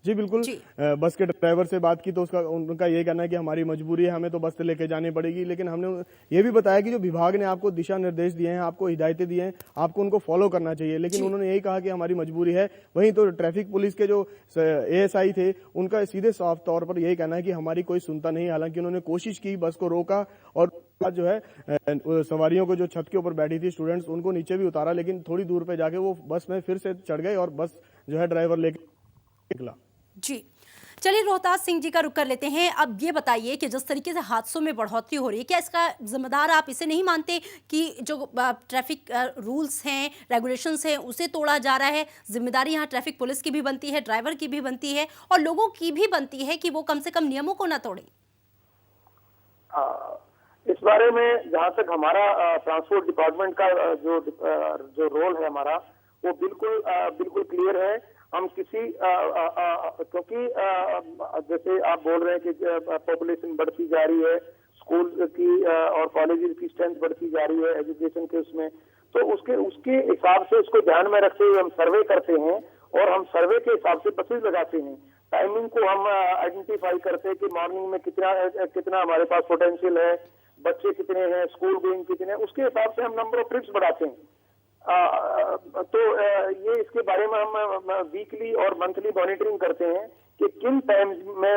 जी बिल्कुल। जी। बस के ड्राइवर से बात की तो उनका ये कहना है कि हमारी मजबूरी है, हमें तो बस से लेके जानी पड़ेगी, लेकिन हमने ये भी बताया कि जो विभाग ने आपको दिशा निर्देश दिए हैं, आपको हिदायतें दी हैं, आपको उनको फॉलो करना चाहिए, लेकिन उन्होंने यही कहा कि हमारी मजबूरी है। वहीं तो ट्रैफिक पुलिस के जो एएसआई थे, उनका सीधे साफ तौर पर यही कहना है कि हमारी कोई सुनता नहीं। हालांकि उन्होंने कोशिश की, बस को रोका और जो है सवारियों को जो छत के ऊपर बैठी थी स्टूडेंट्स, उनको नीचे भी उतारा, लेकिन थोड़ी दूर पे जाके वो बस में फिर से चढ़ गए और बस जो है ड्राइवर लेके निकला। जी, चलिए रोहतास सिंह जी का रुख कर लेते हैं। अब ये बताइए कि जिस तरीके से हादसों में बढ़ोतरी हो रही है, क्या इसका जिम्मेदार आप इसे नहीं मानते कि जो ट्रैफिक रूल्स हैं, रेगुलेशंस हैं, उसे तोड़ा जा रहा है? जिम्मेदारी यहाँ ट्रैफिक पुलिस की भी बनती है, ड्राइवर की भी बनती है और लोगों की भी बनती है कि वो कम से कम नियमों को ना तोड़ें। इस बारे में जहाँ तक हमारा ट्रांसपोर्ट डिपार्टमेंट का जो रोल है हमारा, वो बिल्कुल क्लियर है। हम किसी क्योंकि जैसे आप बोल रहे हैं कि पॉपुलेशन बढ़ती जा रही है, स्कूल की और कॉलेज की स्ट्रेंथ बढ़ती जा रही है एजुकेशन के उसमें, तो उसके हिसाब से उसको ध्यान में रखते हुए हम सर्वे करते हैं और हम सर्वे के हिसाब से बसेज लगाते हैं। टाइमिंग को हम आइडेंटिफाई करते हैं कि मॉर्निंग में कितना हमारे पास पोटेंशियल है, बच्चे कितने हैं, स्कूल गोइंग कितने हैं, उसके हिसाब से हम नंबर ऑफ ट्रिप्स बढ़ाते हैं। तो ये इसके बारे में हम वीकली और मंथली मॉनिटरिंग करते हैं कि किन टाइम में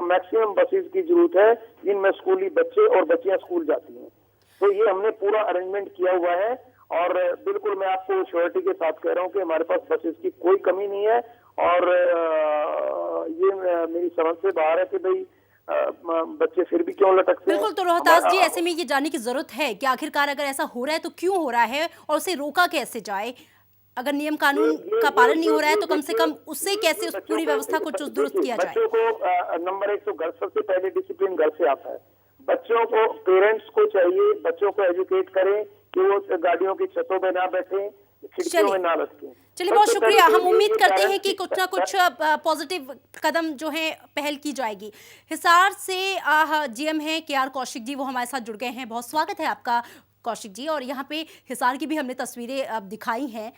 मैक्सिमम बसेस की जरूरत है जिनमें स्कूली बच्चे और बच्चियां स्कूल जाती हैं। तो ये हमने पूरा अरेंजमेंट किया हुआ है और बिल्कुल मैं आपको श्योरिटी के साथ कह रहा हूँ कि हमारे पास बसेस की कोई कमी नहीं है। और ये मेरी समझ से बाहर है कि भाई बच्चे फिर भी क्यों लटकते हैं। बिल्कुल, तो रोहतास जी ऐसे में ये जानने की जरूरत है कि आखिरकार अगर ऐसा हो रहा है तो क्यों हो रहा है और उसे रोका कैसे जाए? अगर नियम कानून का पालन नहीं हो रहा है तो कम से कम उससे कैसे उस पूरी व्यवस्था को चुस्त दुरुस्त किया जाए? बच्चों को नंबर एक तो घर, सबसे पहले डिसिप्लिन घर से आता है। बच्चों को, पेरेंट्स को चाहिए बच्चों को एजुकेट करें कि वो गाड़ियों की छतों में ना बैठे, खिड़कियों में ना लटके। चलिए, बहुत शुक्रिया। हम उम्मीद करते हैं कि कुछ ना कुछ पॉजिटिव कदम जो है पहल की जाएगी। हिसार से जीएम हैं केआर कौशिक जी, वो हमारे साथ जुड़ गए हैं। बहुत स्वागत है आपका कौशिक जी। और यहाँ पे हिसार की भी हमने तस्वीरें दिखाई हैं,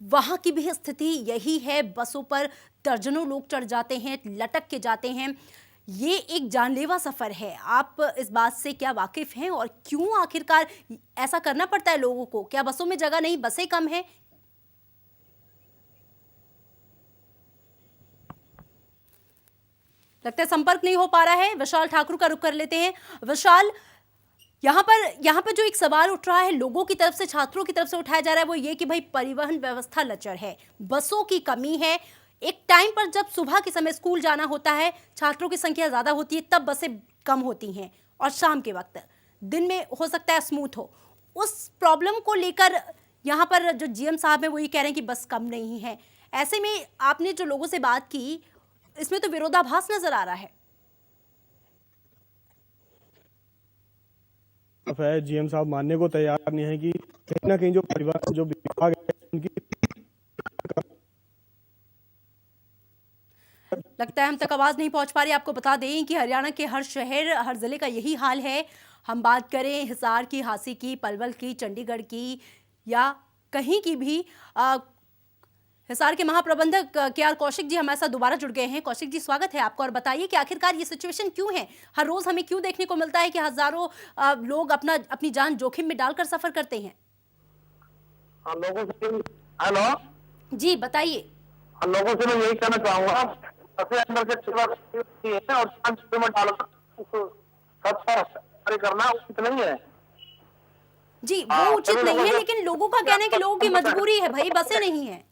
वहाँ की भी स्थिति यही है। बसों पर दर्जनों लोग चढ़ जाते हैं, लटक के जाते हैं। ये एक जानलेवा सफर है। आप इस बात से क्या वाकिफ हैं और क्यों आखिरकार ऐसा करना पड़ता है लोगों को? क्या बसों में जगह नहीं, बसें कम हैं? लगता है संपर्क नहीं हो पा रहा है। विशाल ठाकुर का रुख कर लेते हैं। विशाल, यहाँ पर जो एक सवाल उठ रहा है लोगों की तरफ से, छात्रों की तरफ से उठाया जा रहा है, वो ये कि भाई परिवहन व्यवस्था लचर है, बसों की कमी है। एक टाइम पर जब सुबह के समय स्कूल जाना होता है, छात्रों की संख्या ज्यादा होती है, तब बसें कम होती हैं और शाम के वक्त, दिन में हो सकता है स्मूथ हो। उस प्रॉब्लम को लेकर यहाँ पर जो जीएम साहब हैं वो ये कह रहे हैं कि बस कम नहीं है। ऐसे में आपने जो लोगों से बात की, इसमें तो विरोधाभास नजर आ रहा है। जीएम साहब मानने को तैयार नहीं है कि कहीं ना कहीं जो परिवहन जो विभाग है उनकी, लगता है हम तक आवाज नहीं पहुंच पा रही। आपको बता दें कि हरियाणा के हर शहर, हर जिले का यही हाल है। हम बात करें हिसार की, हांसी की, पलवल की, चंडीगढ़ की या कहीं की भी। हिसार के महाप्रबंधक केआर कौशिक जी हमारे साथ दोबारा जुड़ गए हैं। कौशिक जी, स्वागत है आपका। और बताइए कि आखिरकार ये सिचुएशन क्यों है? हर रोज हमें क्यों देखने को मिलता है कि हजारों लोग अपनी जान जोखिम में डालकर सफर करते हैं? हेलो जी, बताइए। लोगों से मैं यही कहना चाहूंगा, सबसे अंदर से और में डालकर करना उचित नहीं है। जी, वो उचित नहीं है, लेकिन लोगों का कहना है कि लोगों की मजबूरी है भाई, बसें नहीं है।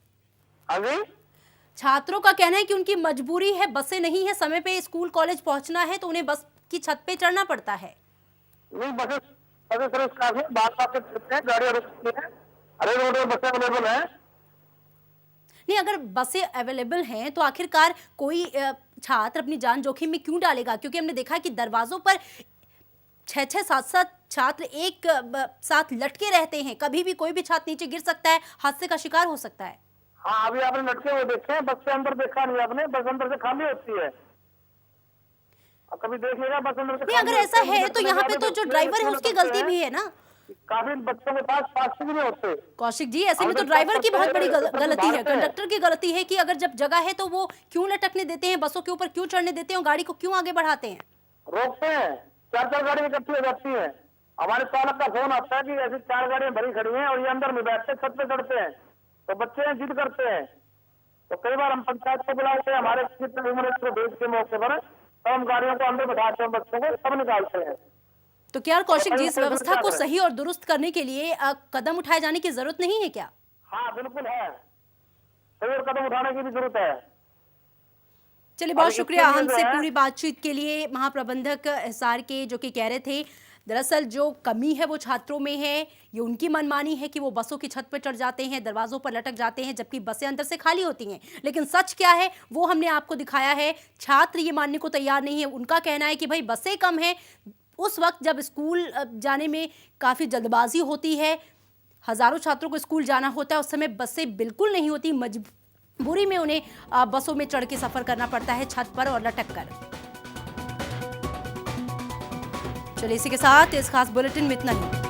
छात्रों का कहना है कि उनकी मजबूरी है, बसें नहीं है, समय पे स्कूल कॉलेज पहुंचना है तो उन्हें बस की छत पे चढ़ना पड़ता है। नहीं, गाड़ियां रुकती हैं, हर एक रोड में बसें अवेलेबल है। नहीं, अगर बसें अवेलेबल हैं तो आखिरकार कोई छात्र अपनी जान जोखिम में क्यों डालेगा? क्योंकि हमने देखा कि दरवाजों पर 6-6, 7-7 छात्र एक साथ लटके रहते हैं। कभी भी कोई भी छात्र नीचे गिर सकता है, हादसे का शिकार हो सकता है। हाँ, अभी आपने लटके हुए देखे हैं, बस के अंदर देखा नहीं आपने, बस अंदर से खाली होती है। अब कभी देख लेगा बस अंदर से। नहीं, अगर ऐसा है तो यहाँ पे तो जो ड्राइवर है उसकी गलती भी है ना। काफी बच्चों के पास पास भी नहीं होते। कौशिक जी, ऐसे में तो ड्राइवर की बहुत बड़ी गलती है, कंडक्टर की गलती है कि अगर जब जगह है तो वो क्यों लटकने देते हैं, बसों के ऊपर क्यों चढ़ने देते हैं और गाड़ी को क्यों आगे बढ़ाते हैं। रोकते हैं, 4 गाड़ी इकट्ठी हो जाती है, हमारे चालक का फोन आता है कि ऐसी 4 गाड़ियां भरी खड़ी हैं और ये अंदर में बैठते छत पे चढ़ते हैं, तो बच्चे जिद करते हैं। तो कई बार हम पंचायत को बुलाते हैं, हमारे को भेज के मौके पर, तो हम गाड़ियों को अंदर बैठाते हैं, बच्चों को सब निकालते हैं। तो क्या कौशिक जी, इस व्यवस्था को सही और दुरुस्त करने के लिए कदम उठाए जाने की जरूरत नहीं है क्या? हाँ बिल्कुल है, सही और कदम उठाने की भी जरूरत है। चलिए, बहुत शुक्रिया हमसे पूरी बातचीत के लिए। महाप्रबंधक हिसार के जो कि कह रहे थे दरअसल जो कमी है वो छात्रों में है, ये उनकी मनमानी है कि वो बसों की छत पर चढ़ जाते हैं, दरवाजों पर लटक जाते हैं, जबकि बसें अंदर से खाली होती हैं। लेकिन सच क्या है वो हमने आपको दिखाया है। छात्र ये मानने को तैयार नहीं है। उनका कहना है कि भाई बसें कम हैं, उस वक्त जब स्कूल जाने में काफ़ी जल्दबाजी होती है, हज़ारों छात्रों को स्कूल जाना होता है, उस समय बसें बिल्कुल नहीं होती, मजबूरी में उन्हें बसों में चढ़ के सफ़र करना पड़ता है छत पर और लटक कर। चलिए, इसी के साथ इस खास बुलेटिन में इतना ही।